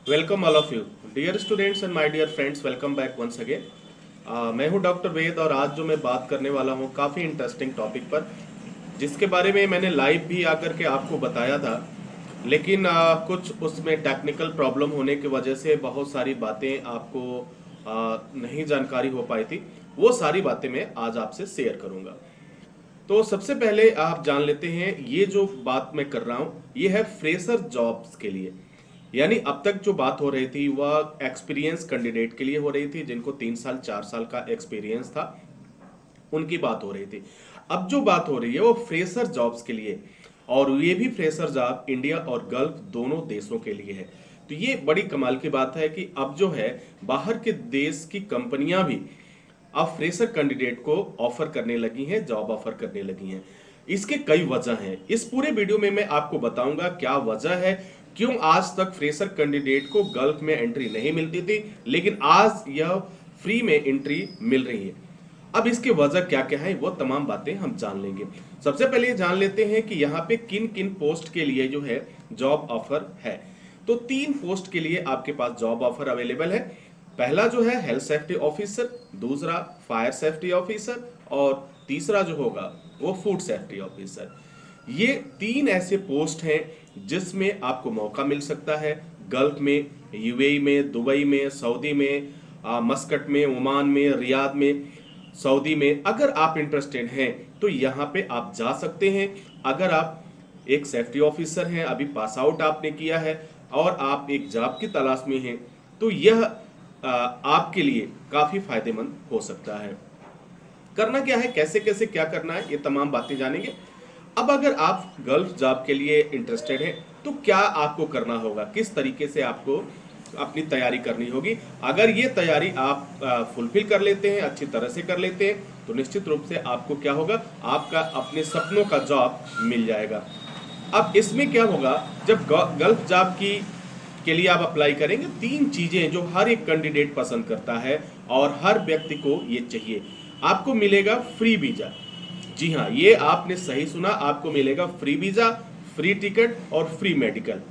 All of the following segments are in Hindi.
Welcome all of you dear students and my dear friends. Welcome back once again. मैं हूं डॉक्टर वेद और आज जो मैं बात करने वाला हूं काफ़ी इंटरेस्टिंग टॉपिक पर, जिसके बारे में मैंने लाइव भी आकर के आपको बताया था। लेकिन कुछ उसमें टेक्निकल प्रॉब्लम होने की वजह से बहुत सारी बातें आपको नहीं जानकारी हो पाई थी। वो सारी बातें मैं आज आपसे शेयर करूंगा। तो सबसे पहले आप जान लेते हैं, ये जो बात मैं कर रहा हूं ये है फ्रेशर जॉब्स के लिए। यानी अब तक जो बात हो रही थी वह एक्सपीरियंस कैंडिडेट के लिए हो रही थी, जिनको 3 साल 4 साल का एक्सपीरियंस था, उनकी बात हो रही थी। अब जो बात हो रही है वो फ्रेशर जॉब्स के लिए, और ये भी फ्रेशर जॉब इंडिया और गल्फ दोनों देशों के लिए है। तो ये बड़ी कमाल की बात है कि अब जो है बाहर के देश की कंपनियां भी अब फ्रेशर कैंडिडेट को ऑफर करने लगी हैं, जॉब ऑफर करने लगी हैं। इसके कई वजह हैं। इस पूरे वीडियो में मैं आपको बताऊंगा क्या वजह है, क्यों आज तक फ्रेशर कैंडिडेट को गल्फ में एंट्री नहीं मिलती थी लेकिन आज यह फ्री में एंट्री मिल रही है। अब इसके वजह क्या क्या है वो तमाम बातें हम जान लेंगे। सबसे पहले ये जान लेते हैं कि यहाँ पे किन किन पोस्ट के लिए जो है जॉब ऑफर है। तो 3 पोस्ट के लिए आपके पास जॉब ऑफर अवेलेबल है। पहला जो है हेल्थ सेफ्टी ऑफिसर, दूसरा फायर सेफ्टी ऑफिसर और तीसरा जो होगा वो फूड सेफ्टी ऑफिसर। ये 3 ऐसे पोस्ट हैं जिसमें आपको मौका मिल सकता है गल्फ में, यूएई में, दुबई में, सऊदी में, मस्कट में, ओमान में, रियाद में, सऊदी में। अगर आप इंटरेस्टेड हैं तो यहाँ पे आप जा सकते हैं। अगर आप एक सेफ्टी ऑफिसर हैं, अभी पास आउट आपने किया है और आप एक जॉब की तलाश में हैं, तो यह आपके लिए काफी फायदेमंद हो सकता है। करना क्या है, कैसे कैसे क्या करना है, ये तमाम बातें जानेंगे। अब अगर आप गल्फ जॉब के लिए इंटरेस्टेड हैं तो क्या आपको करना होगा, किस तरीके से आपको अपनी तैयारी करनी होगी। अगर ये तैयारी आप फुलफिल कर लेते हैं, अच्छी तरह से कर लेते हैं, तो निश्चित रूप से आपको क्या होगा, आपका अपने सपनों का जॉब मिल जाएगा। अब इसमें क्या होगा, जब गल्फ जॉब की के लिए आप अप्लाई करेंगे, 3 चीजें जो हर एक कैंडिडेट पसंद करता है और हर व्यक्ति को ये चाहिए। आपको मिलेगा फ्री वीजा। जी हाँ, ये आपने सही सुना, आपको मिलेगा फ्री वीजा, फ्री टिकट और फ्री मेडिकल।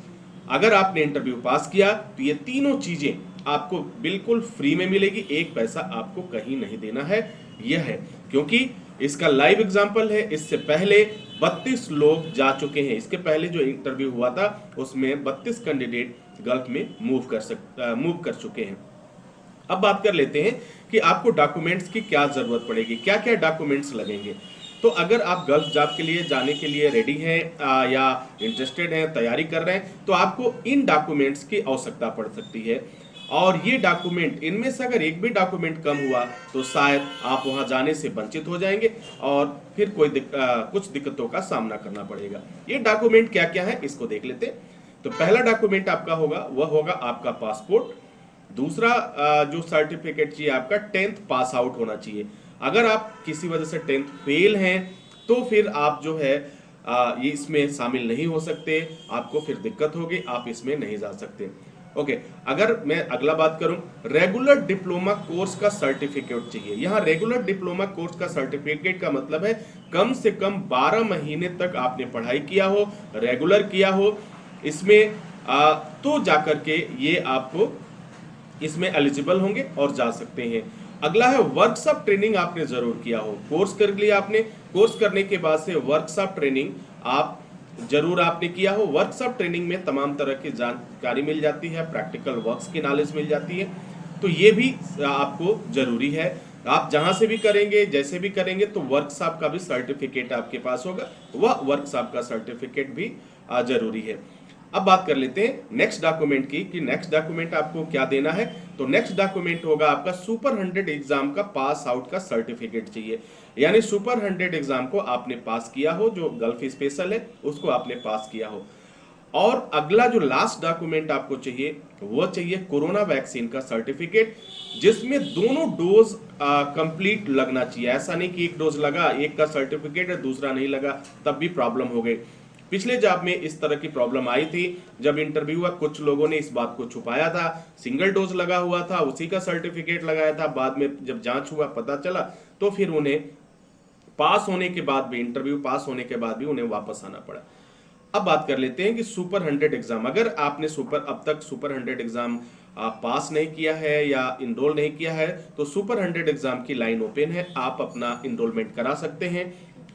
अगर आपने इंटरव्यू पास किया तो ये तीनों चीजें आपको बिल्कुल फ्री में मिलेगी, एक पैसा आपको कहीं नहीं देना है। यह है क्योंकि इसका लाइव एग्जांपल है। इससे पहले 32 लोग जा चुके हैं। इसके पहले जो इंटरव्यू हुआ था उसमें 32 कैंडिडेट गल्फ में मूव कर चुके हैं। अब बात कर लेते हैं कि आपको डॉक्यूमेंट्स की क्या जरूरत पड़ेगी, क्या क्या डॉक्यूमेंट्स लगेंगे। तो अगर आप गल्फ जॉब के लिए जाने के लिए रेडी हैं या इंटरेस्टेड हैं, तैयारी कर रहे हैं, तो आपको इन डॉक्यूमेंट्स की आवश्यकता पड़ सकती है। और ये डॉक्यूमेंट, इनमें से अगर एक भी डॉक्यूमेंट कम हुआ तो शायद आप वहां जाने से वंचित हो जाएंगे और फिर कुछ दिक्कतों का सामना करना पड़ेगा। ये डॉक्यूमेंट क्या क्या है इसको देख लेते हैं। तो पहला डॉक्यूमेंट आपका होगा वह होगा आपका पासपोर्ट। दूसरा जो सर्टिफिकेट चाहिए आपका 10th पास आउट होना चाहिए। अगर आप किसी वजह से 10th फेल हैं तो फिर आप जो है ये इसमें शामिल नहीं हो सकते, आपको फिर दिक्कत होगी, आप इसमें नहीं जा सकते। ओके, अगर मैं अगला बात करूं, रेगुलर डिप्लोमा कोर्स का सर्टिफिकेट चाहिए। यहाँ रेगुलर डिप्लोमा कोर्स का सर्टिफिकेट का मतलब है कम से कम 12 महीने तक आपने पढ़ाई किया हो, रेगुलर किया हो इसमें, तो जाकर के ये आपको इसमें एलिजिबल होंगे और जा सकते हैं। अगला है वर्कशॉप ट्रेनिंग आपने जरूर किया हो। कोर्स कर लिया आपने, कोर्स करने के बाद से वर्कशॉप ट्रेनिंग आप जरूर आपने किया हो। वर्कशॉप ट्रेनिंग में तमाम तरह की जानकारी मिल जाती है, प्रैक्टिकल वर्क्स की नॉलेज मिल जाती है, तो ये भी आपको जरूरी है। आप जहां से भी करेंगे, जैसे भी करेंगे, तो वर्कशॉप का भी सर्टिफिकेट आपके पास होगा, वह वर्कशॉप का सर्टिफिकेट भी जरूरी है। अब बात कर लेते हैं नेक्स्ट डॉक्यूमेंट की कि नेक्स्ट डॉक्यूमेंट आपको क्या देना है। तो नेक्स्ट डॉक्यूमेंट होगा आपका सुपर 100 एग्जाम का पास आउट का सर्टिफिकेट चाहिए। यानी सुपर 100 एग्जाम को आपने पास किया हो, जो गल्फ स्पेशल है उसको आपने पास किया हो। और अगला जो लास्ट डॉक्यूमेंट आपको चाहिए वो चाहिए कोरोना वैक्सीन का सर्टिफिकेट, जिसमें दोनों डोज कंप्लीट लगना चाहिए। ऐसा नहीं कि एक डोज लगा, एक का सर्टिफिकेट है, दूसरा नहीं लगा, तब भी प्रॉब्लम हो गई। पिछले जॉब में इस तरह की प्रॉब्लम आई थी, जब इंटरव्यू हुआ कुछ लोगों ने इस बात को छुपाया था, सिंगल डोज लगा हुआ था, उसी का सर्टिफिकेट लगाया था, बाद में जब जांच हुआ पता चला तो फिर उन्हें पास होने के बाद भी, इंटरव्यू पास होने के बाद भी उन्हें वापस आना पड़ा। अब बात कर लेते हैं कि सुपर 100 एग्जाम, अगर आपने अब तक सुपर 100 एग्जाम पास नहीं किया है या इनरोल नहीं किया है तो सुपर 100 एग्जाम की लाइन ओपन है, आप अपना इनरोलमेंट करा सकते हैं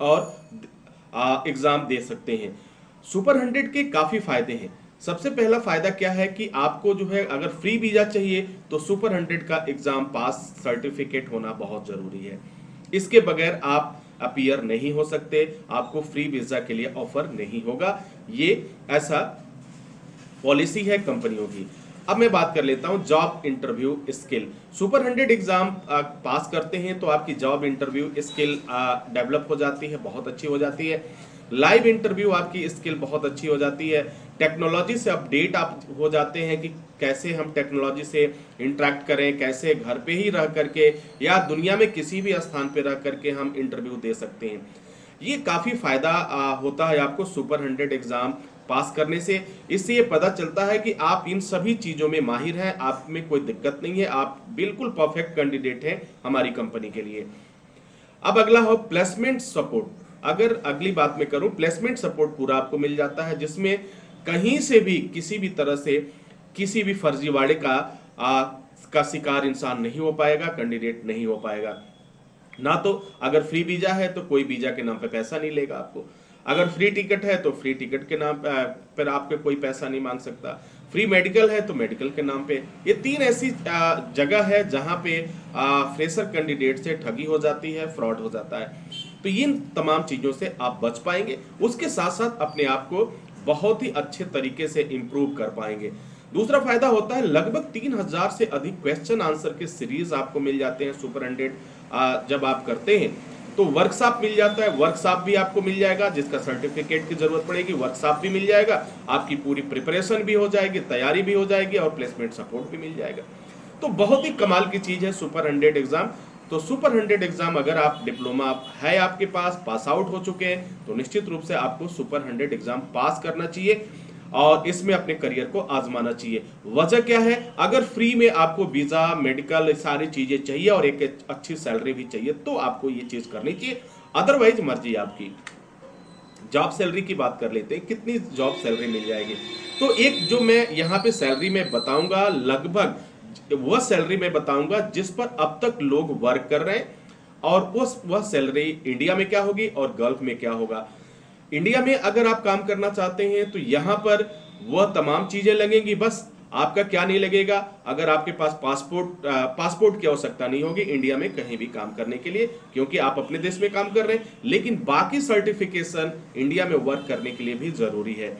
और एग्जाम दे सकते हैं। सुपर 100 के काफी फायदे हैं। सबसे पहला फायदा क्या है कि आपको जो है अगर फ्री वीजा चाहिए तो सुपर 100 का एग्जाम पास सर्टिफिकेट होना बहुत जरूरी है। इसके बगैर आप अपीयर नहीं हो सकते, आपको फ्री वीजा के लिए ऑफर नहीं होगा। ये ऐसा पॉलिसी है कंपनियों की। अब मैं बात कर लेता हूं job interview skill. Super 100 exam पास करते हैं तो आपकी जॉब इंटरव्यू स्किल डेवलप हो जाती है, बहुत अच्छी हो जाती है। लाइव इंटरव्यू आपकी स्किल बहुत अच्छी हो जाती है। टेक्नोलॉजी से अपडेट आप हो जाते हैं कि कैसे हम टेक्नोलॉजी से इंटरेक्ट करें, कैसे घर पे ही रह करके या दुनिया में किसी भी स्थान पे रह करके हम इंटरव्यू दे सकते हैं। ये काफी फायदा होता है आपको सुपर 100 एग्जाम पास करने से। इससे ये पता चलता है कि आप इन सभी चीजों में माहिर हैं, आप में कोई दिक्कत नहीं है, आप बिल्कुल परफेक्ट कैंडिडेट हैं हमारी कंपनी के लिए। अब अगला हो प्लेसमेंट सपोर्ट। अगर अगली बात में करूं, प्लेसमेंट सपोर्ट पूरा आपको मिल जाता है, जिसमें कहीं से भी किसी भी तरह से किसी भी फर्जीवाड़े का शिकार इंसान नहीं हो पाएगा, कैंडिडेट नहीं हो पाएगा। ना तो अगर फ्री वीजा है तो कोई वीजा के नाम पे पैसा नहीं लेगा आपको, अगर फ्री टिकट है तो फ्री टिकट के नाम पर आपके कोई पैसा नहीं मांग सकता, फ्री मेडिकल है तो मेडिकल के नाम पे। ये तीन ऐसी जगह है जहां पे फ्रेशर कैंडिडेट से ठगी हो जाती है, फ्रॉड हो जाता है। तो इन तमाम चीजों से आप बच पाएंगे, उसके साथ साथ अपने आप को बहुत ही अच्छे तरीके से इंप्रूव कर पाएंगे। दूसरा फायदा होता है लगभग 3000 से अधिक क्वेश्चन आंसर के सीरीज आपको मिल जाते हैं सुपर 100 जब आप करते हैं तो वर्कशॉप मिल जाता है, वर्कशॉप भी आपको मिल जाएगा जिसका सर्टिफिकेट की जरूरत पड़ेगी, वर्कशॉप भी मिल जाएगा, आपकी पूरी प्रिपरेशन भी हो जाएगी, तैयारी भी हो जाएगी और प्लेसमेंट सपोर्ट भी मिल जाएगा। तो बहुत ही कमाल की चीज है सुपर 100 एग्जाम। तो सुपर 100 एग्जाम अगर आप डिप्लोमा है आपके पास आउट हो चुके हैं तो निश्चित रूप से आपको सुपर 100 एग्जाम पास करना चाहिए और इसमें अपने करियर को आजमाना चाहिए। वजह क्या है, अगर फ्री में आपको वीजा, मेडिकल, सारी चीजें चाहिए और एक अच्छी सैलरी भी चाहिए तो आपको ये चीज करनी चाहिए, अदरवाइज मर्जी आपकी। जॉब सैलरी की बात कर लेते हैं, कितनी जॉब सैलरी मिल जाएगी। तो एक जो मैं यहाँ पे सैलरी में बताऊंगा, लगभग वह सैलरी में बताऊंगा जिस पर अब तक लोग वर्क कर रहे हैं, और वह सैलरी इंडिया में क्या होगी और गल्फ में क्या होगा। इंडिया में अगर आप काम करना चाहते हैं तो यहां पर वह तमाम चीजें लगेंगी, बस आपका क्या नहीं लगेगा, अगर आपके पास पासपोर्ट की आवश्यकता नहीं होगी इंडिया में कहीं भी काम करने के लिए, क्योंकि आप अपने देश में काम कर रहे हैं, लेकिन बाकी सर्टिफिकेशन इंडिया में वर्क करने के लिए भी जरूरी है।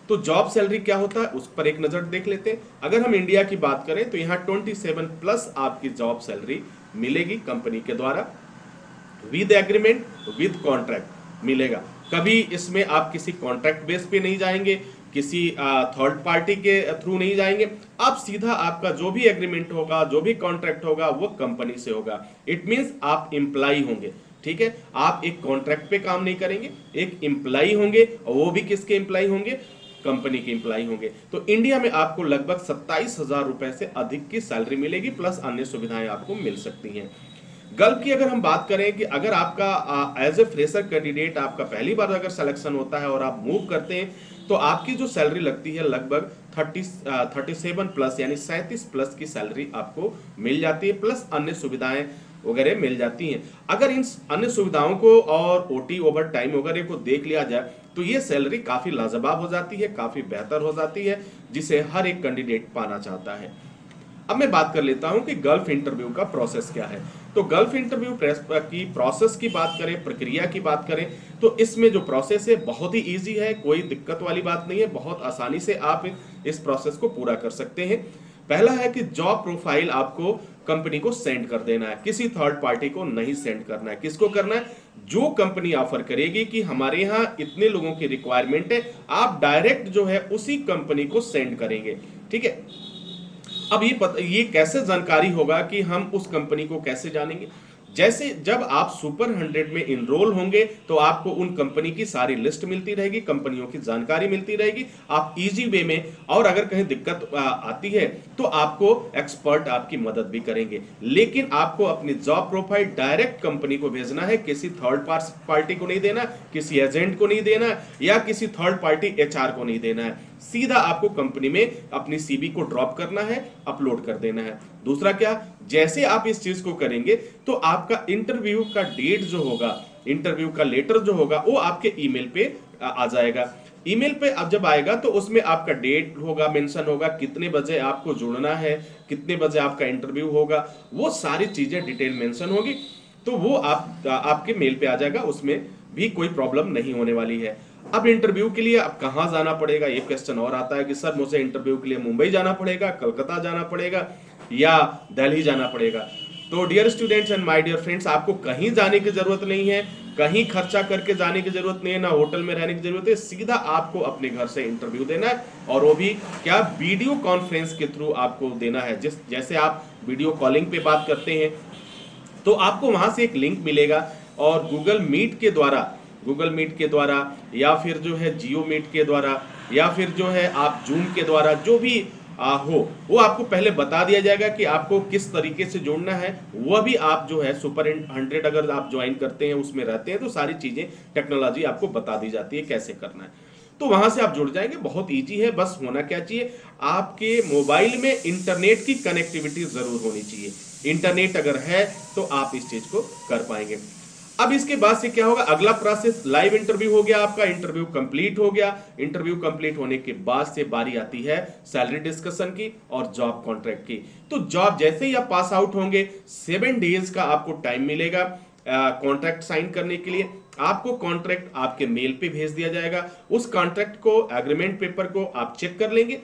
तो जॉब सैलरी क्या होता है उस पर एक नजर देख लेते हैं। अगर हम इंडिया की बात करें तो यहाँ 27+ आपकी जॉब सैलरी मिलेगी कंपनी के द्वारा, विद एग्रीमेंट, विद कॉन्ट्रैक्ट मिलेगा। कभी इसमें आप किसी कॉन्ट्रैक्ट बेस पे नहीं जाएंगे, किसी थर्ड पार्टी के थ्रू नहीं जाएंगे, आप सीधा आपका जो भी एग्रीमेंट होगा, जो भी कॉन्ट्रैक्ट होगा वो कंपनी से होगा। इट मींस आप एम्प्लॉय होंगे, ठीक है, आप एक कॉन्ट्रैक्ट पे काम नहीं करेंगे, एक एम्प्लॉय होंगे, और वो भी किसके एम्प्लॉय होंगे, कंपनी के एम्प्लॉय होंगे। तो इंडिया में आपको लगभग 27,000 रुपए से अधिक की सैलरी मिलेगी, प्लस अन्य सुविधाएं आपको मिल सकती हैं। गल्फ की अगर हम बात करें कि अगर आपका एज ए फ्रेशर कैंडिडेट आपका पहली बार अगर सिलेक्शन होता है और आप मूव करते हैं तो आपकी जो सैलरी लगती है लगभग 37+ यानी 37+ की सैलरी आपको मिल जाती है, प्लस अन्य सुविधाएं वगैरह मिल जाती हैं। अगर इन अन्य सुविधाओं को और ओटी, ओवर टाइम वगैरह को देख लिया जाए तो ये सैलरी काफी लाजवाब हो जाती है, काफी बेहतर हो जाती है, जिसे हर एक कैंडिडेट पाना चाहता है। अब मैं बात कर लेता हूं कि गल्फ इंटरव्यू का प्रोसेस क्या है। तो गल्फ इंटरव्यू की प्रोसेस की बात करें, प्रक्रिया की बात करें, तो इसमें जो प्रोसेस है बहुत ही इजी है, कोई दिक्कत वाली बात नहीं है, बहुत आसानी से आप इस प्रोसेस को पूरा कर सकते हैं। पहला है कि जॉब प्रोफाइल आपको कंपनी को सेंड कर देना है, किसी थर्ड पार्टी को नहीं सेंड करना है। किसको करना है, जो कंपनी ऑफर करेगी कि हमारे यहाँ इतने लोगों की रिक्वायरमेंट है, आप डायरेक्ट जो है उसी कंपनी को सेंड करेंगे, ठीक है। अब ये कैसे जानकारी होगा कि हम उस कंपनी को कैसे जानेंगे, जैसे जब आप सुपर 100 में इनरोल होंगे तो आपको उन कंपनी की सारी लिस्ट मिलती रहेगी, कंपनियों की जानकारी मिलती रहेगी, आप इजी वे में, और अगर कहीं दिक्कत आती है तो आपको एक्सपर्ट आपकी मदद भी करेंगे। लेकिन आपको अपनी जॉब प्रोफाइल डायरेक्ट कंपनी को भेजना है, किसी थर्ड पार्टी को नहीं देना, किसी एजेंट को नहीं देना, या किसी थर्ड पार्टी एचआर को नहीं देना है। सीधा आपको कंपनी में अपनी सीवी को ड्रॉप करना है, अपलोड कर देना है। दूसरा क्या, जैसे आप इस चीज को करेंगे तो आपका इंटरव्यू का डेट जो होगा, इंटरव्यू का लेटर जो होगा, वो आपके ईमेल पे आ जाएगा। ईमेल पे अब जब आएगा तो उसमें आपका डेट होगा, मेंशन होगा, कितने बजे आपको जुड़ना है, कितने बजे आपका इंटरव्यू होगा, वो सारी चीजें डिटेल मेंशन होगी। तो वो आपके मेल पे आ जाएगा, उसमें भी कोई प्रॉब्लम नहीं होने वाली है। अब इंटरव्यू के लिए अब कहां जाना पड़ेगा, ये क्वेश्चन और आता है कि सर मुझे इंटरव्यू के लिए मुंबई जाना पड़ेगा, कलकत्ता जाना पड़ेगा, या दिल्ली जाना पड़ेगा। तो dear students and my dear friends, आपको कहीं जाने की जरूरत नहीं है, कहीं खर्चा करके जाने की जरूरत नहीं है, ना होटल में रहने की जरूरत है। सीधा आपको अपने घर से इंटरव्यू देना है, और वो भी क्या, वीडियो कॉन्फ्रेंस के थ्रू आपको देना है। जैसे आप वीडियो कॉलिंग पे बात करते हैं तो आपको वहां से एक लिंक मिलेगा, और गूगल मीट के द्वारा या फिर जो है जियो मीट के द्वारा, या फिर जो है आप जूम के द्वारा, जो भी हो, वो आपको पहले बता दिया जाएगा कि आपको किस तरीके से जोड़ना है। वह भी आप जो है सुपर 100 अगर आप ज्वाइन करते हैं, उसमें रहते हैं, तो सारी चीजें, टेक्नोलॉजी आपको बता दी जाती है कैसे करना है। तो वहां से आप जुड़ जाएंगे, बहुत इजी है। बस होना क्या चाहिए, आपके मोबाइल में इंटरनेट की कनेक्टिविटी जरूर होनी चाहिए। इंटरनेट अगर है तो आप इस चीज को कर पाएंगे। अब इसके बाद से क्या होगा, अगला प्रोसेस, लाइव इंटरव्यू हो गया, आपका इंटरव्यू कंप्लीट हो गया। इंटरव्यू कंप्लीट होने के बाद से बारी आती है सैलरी डिस्कशन की और जॉब कॉन्ट्रैक्ट की। तो जॉब जैसे ही आप पास आउट होंगे, 7 डेज का आपको टाइम मिलेगा कॉन्ट्रैक्ट साइन करने के लिए। आपको कॉन्ट्रैक्ट आपके मेल पे भेज दिया जाएगा। उस कॉन्ट्रैक्ट को, एग्रीमेंट पेपर को आप चेक कर लेंगे।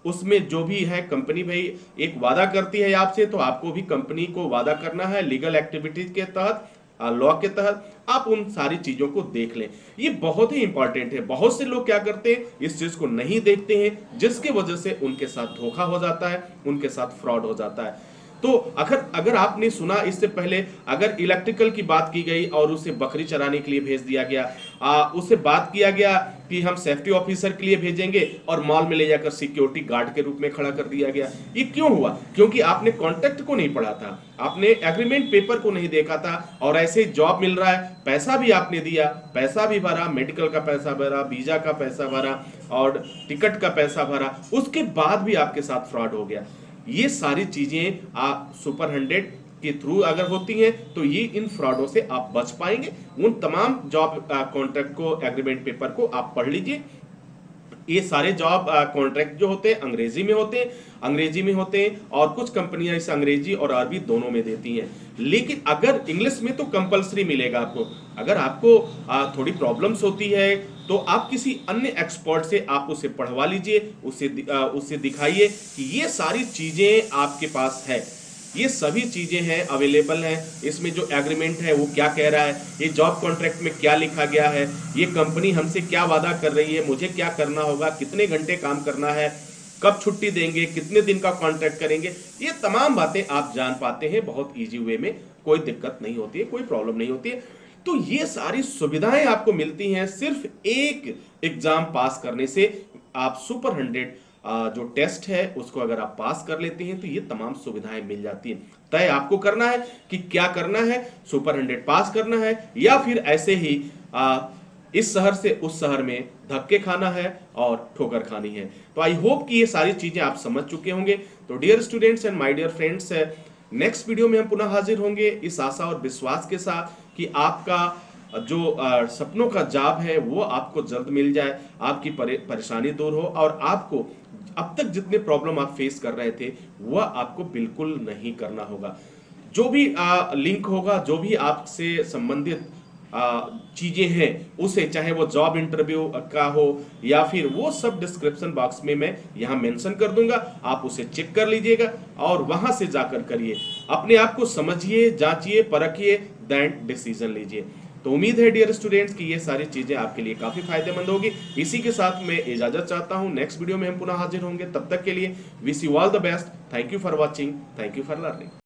उसमें जो भी है, कंपनी भाई एक वादा करती है आपसे, तो आपको भी कंपनी को वादा करना है लीगल एक्टिविटीज के तहत, लॉ के तहत। आप उन सारी चीजों को देख लें, ये बहुत ही इंपॉर्टेंट है। बहुत से लोग क्या करते हैं, इस चीज को नहीं देखते हैं, जिसके वजह से उनके साथ धोखा हो जाता है, उनके साथ फ्रॉड हो जाता है। तो अगर आपने सुना इससे पहले, अगर इलेक्ट्रिकल की बात की गई और उसे बकरी चराने के लिए भेज दिया गया, उससे बात किया गया कि हम सेफ्टी ऑफिसर के लिए भेजेंगे, और मॉल में ले जाकर सिक्योरिटी गार्ड के रूप में खड़ा कर दिया गया। ये क्यों हुआ? क्योंकि आपने कॉन्ट्रैक्ट को नहीं पढ़ा था, आपने एग्रीमेंट पेपर को नहीं देखा था, और ऐसे जॉब मिल रहा है, पैसा भी आपने दिया, पैसा भी भरा, मेडिकल का पैसा भरा, वीजा का पैसा भरा, और टिकट का पैसा भरा, उसके बाद भी आपके साथ फ्रॉड हो गया। ये सारी चीजें आप सुपर 100 के थ्रू अगर होती हैं तो ये इन फ्रॉडों से आप बच पाएंगे। उन तमाम जॉब कॉन्ट्रैक्ट को, एग्रीमेंट पेपर को आप पढ़ लीजिए। ये सारे जॉब कॉन्ट्रैक्ट जो होते हैं अंग्रेजी में होते हैं, और कुछ कंपनियां इसे अंग्रेजी और अरबी दोनों में देती हैं। लेकिन अगर इंग्लिश में तो कंपलसरी मिलेगा आपको। अगर आपको थोड़ी प्रॉब्लम्स होती है तो आप किसी अन्य एक्सपर्ट से आप उसे पढ़वा लीजिए, उसे दिखाइए कि ये सारी चीजें आपके पास है, ये सभी चीजें हैं, अवेलेबल हैं। इसमें जो एग्रीमेंट है वो क्या कह रहा है, ये जॉब कॉन्ट्रैक्ट में क्या लिखा गया है, ये कंपनी हमसे क्या वादा कर रही है, मुझे क्या करना होगा, कितने घंटे काम करना है, कब छुट्टी देंगे, कितने दिन का कॉन्ट्रैक्ट करेंगे, ये तमाम बातें आप जान पाते हैं बहुत इजी वे में। कोई दिक्कत नहीं होती है, कोई प्रॉब्लम नहीं होती है। तो ये सारी सुविधाएं आपको मिलती हैं सिर्फ एक एग्जाम पास करने से। आप सुपर 100 जो टेस्ट है उसको अगर आप पास कर लेते हैं तो ये तमाम सुविधाएं मिल जाती हैं। तय आपको करना है कि क्या करना है, सुपर 100 पास करना है, या फिर ऐसे ही इस शहर से उस शहर में धक्के खाना है और ठोकर खानी है। तो आई होप कि ये सारी चीजें आप समझ चुके होंगे। तो dear students and my dear friends, next video में हम पुनः हाजिर होंगे इस आशा और विश्वास के साथ कि आपका जो सपनों का जॉब है वो आपको जल्द मिल जाए, आपकी परेशानी दूर हो, और आपको अब तक जितने प्रॉब्लम आप फेस कर रहे थे वह आपको बिल्कुल नहीं करना होगा। जो भी लिंक होगा, जो भी आपसे संबंधित चीजें हैं, उसे चाहे वो जॉब इंटरव्यू का हो या फिर वो सब डिस्क्रिप्शन बॉक्स में मैं यहां मेंशन कर दूंगा। आप उसे चेक कर लीजिएगा और वहां से जाकर करिए, अपने आप को समझिए, जांचिए, परखिए, देन डिसीजन लीजिए। तो उम्मीद है डियर स्टूडेंट्स कि ये सारी चीजें आपके लिए काफी फायदेमंद होगी। इसी के साथ मैं इजाजत चाहता हूं, नेक्स्ट वीडियो में हम पुनः हाजिर होंगे। तब तक के लिए wish you all the best. Thank you for watching, thank you for learning.